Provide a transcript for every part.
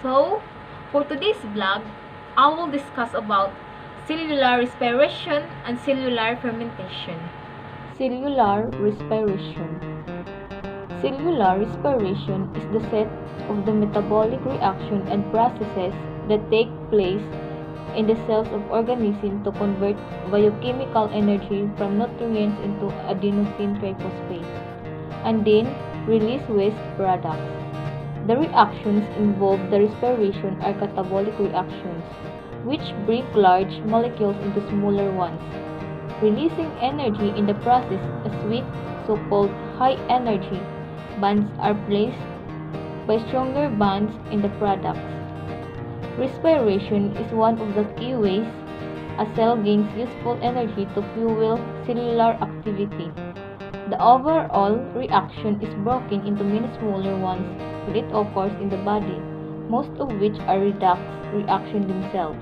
So, for today's vlog, I will discuss about cellular respiration and cellular fermentation. Cellular respiration. Cellular respiration is the set of the metabolic reaction and processes that take place in the cells of organisms to convert biochemical energy from nutrients into adenosine triphosphate and then release waste products. The reactions involved the respiration are catabolic reactions, which break large molecules into smaller ones, releasing energy in the process. As with so-called high-energy bands are placed by stronger bands in the products. Respiration is one of the key ways a cell gains useful energy to fuel cellular activity. The overall reaction is broken into many smaller ones when it occurs in the body, most of which are redox reactions themselves.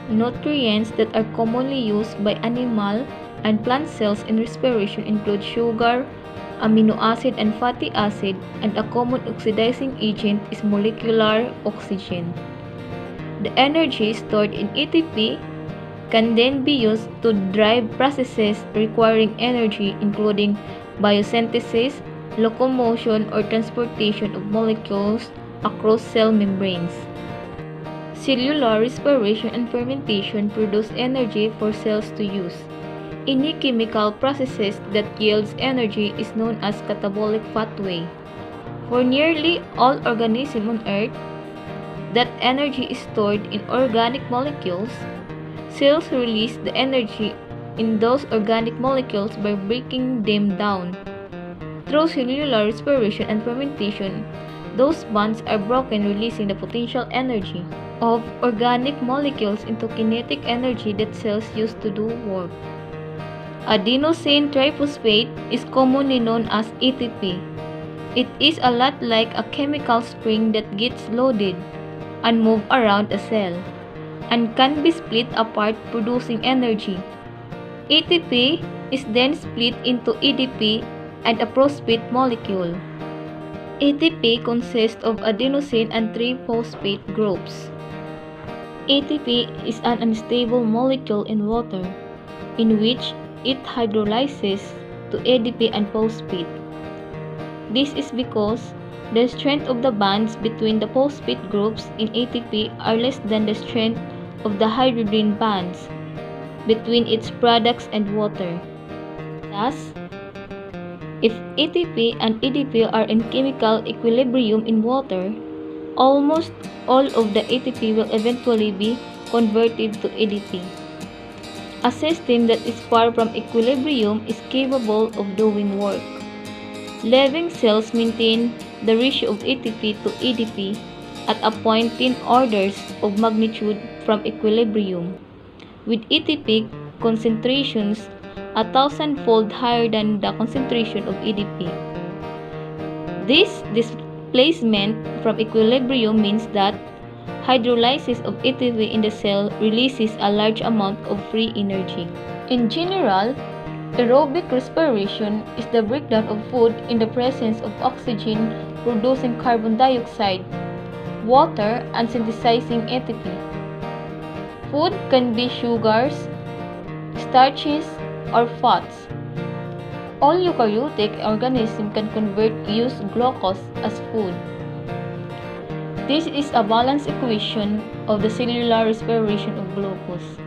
Nutrients that are commonly used by animal and plant cells in respiration include sugar, amino acid and fatty acid, and a common oxidizing agent is molecular oxygen. The energy stored in ATP can then be used to drive processes requiring energy, including biosynthesis, locomotion, or transportation of molecules across cell membranes. Cellular respiration and fermentation produce energy for cells to use. Any chemical processes that yields energy is known as catabolic pathway. For nearly all organisms on Earth, that energy is stored in organic molecules. Cells release the energy in those organic molecules by breaking them down. Through cellular respiration and fermentation, those bonds are broken, releasing the potential energy of organic molecules into kinetic energy that cells use to do work. Adenosine triphosphate is commonly known as ATP. It is a lot like a chemical spring that gets loaded and moved around a cell and can be split apart, producing energy. ATP is then split into ADP and a phosphate molecule. ATP consists of adenosine and triphosphate groups. ATP is an unstable molecule in water, in which it hydrolyzes to ADP and phosphate. This is because the strength of the bonds between the phosphate groups in ATP are less than the strength of the hydrogen bonds between its products and water. Thus, if ATP and ADP are in chemical equilibrium in water, almost all of the ATP will eventually be converted to ADP. A system that is far from equilibrium is capable of doing work. Living cells maintain the ratio of ATP to ADP at a point 10 orders of magnitude from equilibrium, with ATP concentrations 1,000-fold higher than the concentration of ADP. This displacement from equilibrium means that hydrolysis of ATP in the cell releases a large amount of free energy. In general, aerobic respiration is the breakdown of food in the presence of oxygen producing carbon dioxide, water, and synthesizing ATP. Food can be sugars, starches, or fats. All eukaryotic organisms can convert used glucose as food. This is a balanced equation of the cellular respiration of glucose.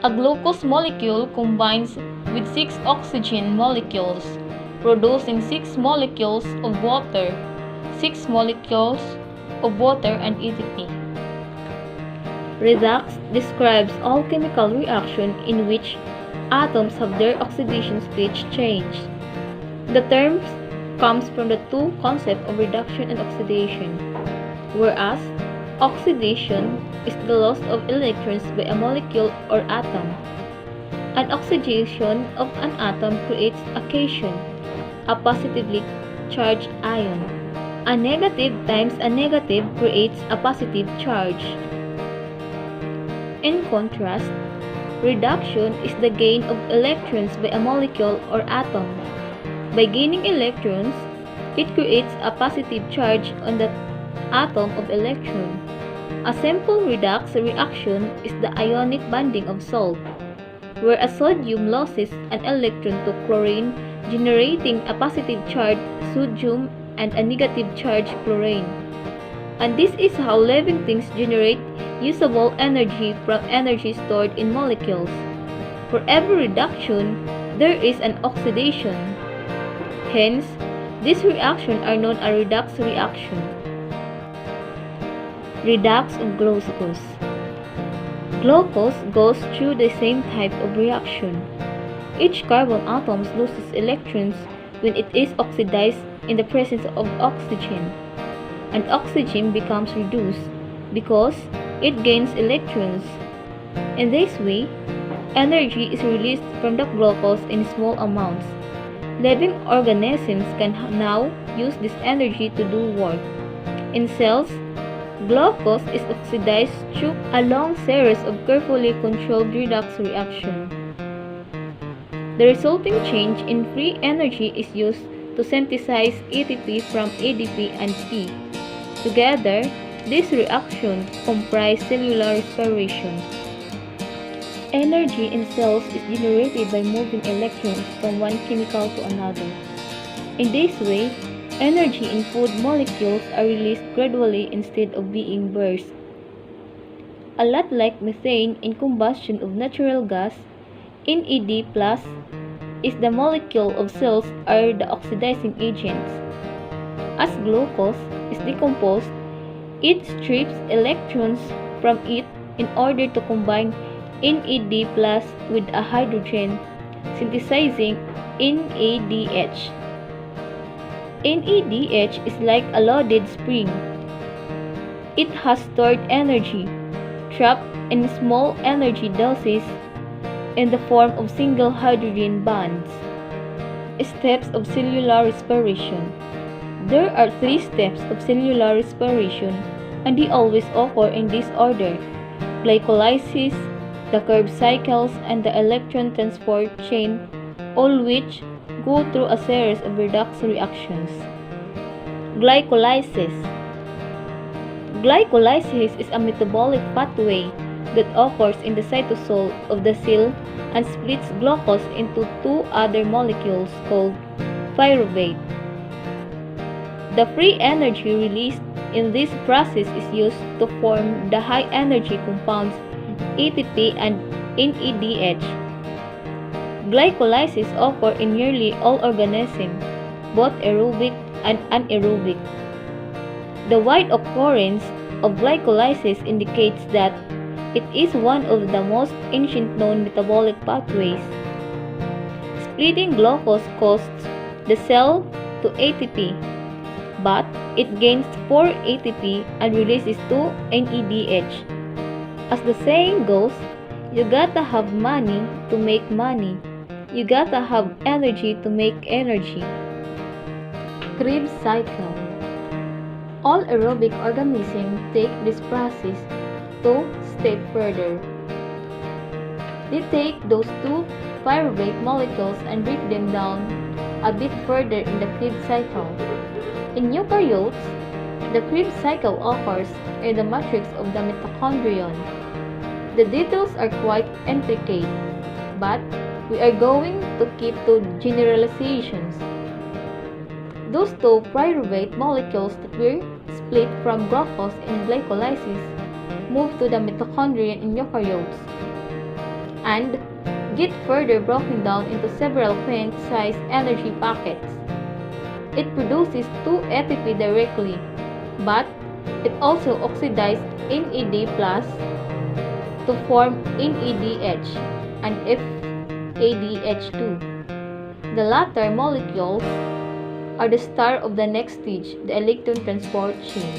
A glucose molecule combines with 6 oxygen molecules, producing 6 molecules of water, 6 molecules of water, and ATP. Redox describes all chemical reaction in which atoms have their oxidation state changed. The term comes from the two concepts of reduction and oxidation, whereas oxidation is the loss of electrons by a molecule or atom. An oxidation of an atom creates a cation, a positively charged ion. A negative times a negative creates a positive charge. In contrast, reduction is the gain of electrons by a molecule or atom. By gaining electrons, it creates a positive charge on the atom of electron. A simple redox reaction is the ionic bonding of salt, where a sodium loses an electron to chlorine, generating a positive charged sodium and a negative charged chlorine. And this is how living things generate usable energy from energy stored in molecules. For every reduction, there is an oxidation. Hence, these reactions are known as redox reaction. Redox of glucose. Glucose goes through the same type of reaction. Each carbon atom loses electrons when it is oxidized in the presence of oxygen, and oxygen becomes reduced because it gains electrons. In this way, energy is released from the glucose in small amounts. Living organisms can now use this energy to do work. In cells, glucose is oxidized through a long series of carefully controlled redox reactions. The resulting change in free energy is used to synthesize ATP from ADP and P. Together, these reactions comprise cellular respiration. Energy in cells is generated by moving electrons from one chemical to another. In this way, energy in food molecules are released gradually instead of being burst. A lot like methane in combustion of natural gas, NAD+ is the molecule of cells are the oxidizing agents. As glucose is decomposed, it strips electrons from it in order to combine NAD+ with a hydrogen, synthesizing NADH. NADH is like a loaded spring. It has stored energy, trapped in small energy doses in the form of single hydrogen bonds. Steps of cellular respiration. There are 3 steps of cellular respiration, and they always occur in this order: glycolysis, the Krebs cycles, and the electron transport chain, all which go through a series of redox reactions. Glycolysis. Glycolysis is a metabolic pathway that occurs in the cytosol of the cell and splits glucose into 2 other molecules called pyruvate. The free energy released in this process is used to form the high-energy compounds ATP and NADH. Glycolysis occurs in nearly all organisms, both aerobic and anaerobic. The wide occurrence of glycolysis indicates that it is one of the most ancient known metabolic pathways. Splitting glucose causes the cell to ATP, but it gains 4 ATP and releases 2 NADH. As the saying goes, you gotta have money to make money. You gotta have energy to make energy. Krebs cycle. All aerobic organisms take this process 2 steps further. They take those 2 pyruvate molecules and break them down a bit further in the Krebs cycle. In eukaryotes, the Krebs cycle occurs in the matrix of the mitochondrion. The details are quite intricate, but we are going to keep to generalizations. Those 2 pyruvate molecules that were split from glucose in glycolysis move to the mitochondrion in eukaryotes and get further broken down into several pint-sized energy packets. It produces 2 ATP directly, but it also oxidizes NAD+ to form NADH and FADH2. The latter molecules are the star of the next stage, the electron transport chain.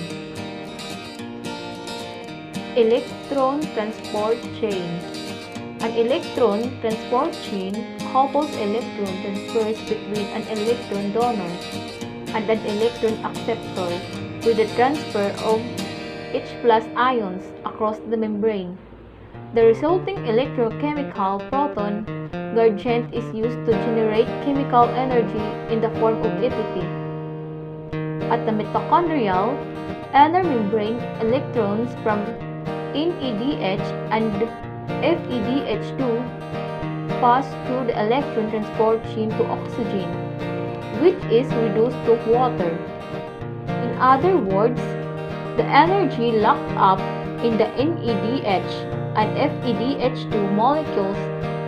Electron transport chain. An electron transport chain couples electron transfers between an electron donor and an electron acceptor with the transfer of H+ ions across the membrane. The resulting electrochemical proton gradient is used to generate chemical energy in the form of ATP. At the mitochondrial inner membrane, electrons from NADH and FADH2 pass through the electron transport chain to oxygen, which is reduced to water. In other words, the energy locked up in the NADH and FADH2 molecules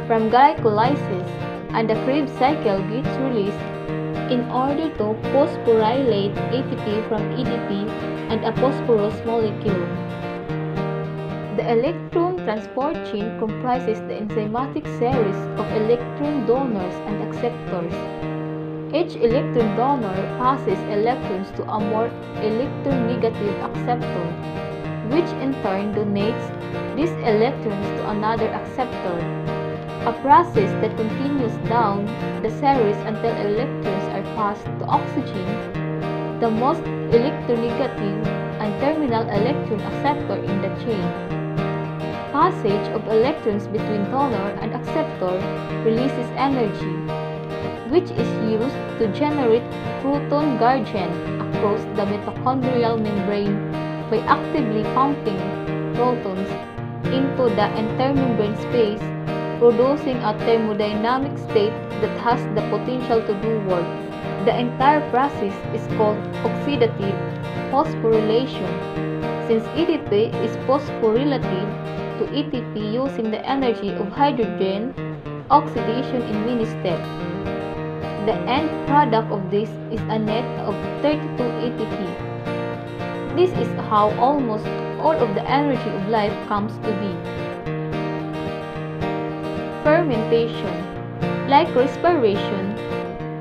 from glycolysis and the Krebs cycle gets released in order to phosphorylate ATP from ADP and a phosphorus molecule. The electron transport chain comprises the enzymatic series of electron donors and acceptors. Each electron donor passes electrons to a more electronegative acceptor, which in turn donates these electrons to another acceptor, a process that continues down the series until electrons are passed to oxygen, the most electronegative and terminal electron acceptor in the chain. Passage of electrons between donor and acceptor releases energy, which is used to generate proton gradient across the mitochondrial membrane by actively pumping protons into the intermembrane space, producing a thermodynamic state that has the potential to do work. The entire process is called oxidative phosphorylation, since ATP is phosphorylated to ATP using the energy of hydrogen oxidation in many steps. The end product of this is a net of 32 ATP. This is how almost all of the energy of life comes to be. Fermentation. Like respiration,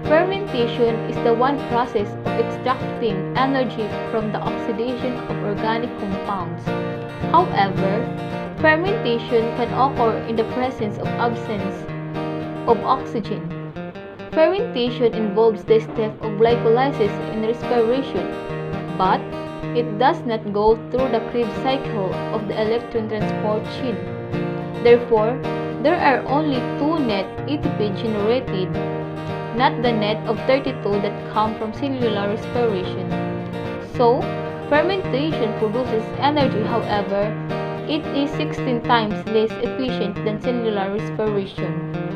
fermentation is the one process of extracting energy from the oxidation of organic compounds. However, fermentation can occur in the presence of absence of oxygen. Fermentation involves the step of glycolysis in respiration, but it does not go through the Krebs cycle of the electron transport chain. Therefore, there are only 2 net ATP generated, not the net of 32 that come from cellular respiration. So, fermentation produces energy, however, it is 16 times less efficient than cellular respiration.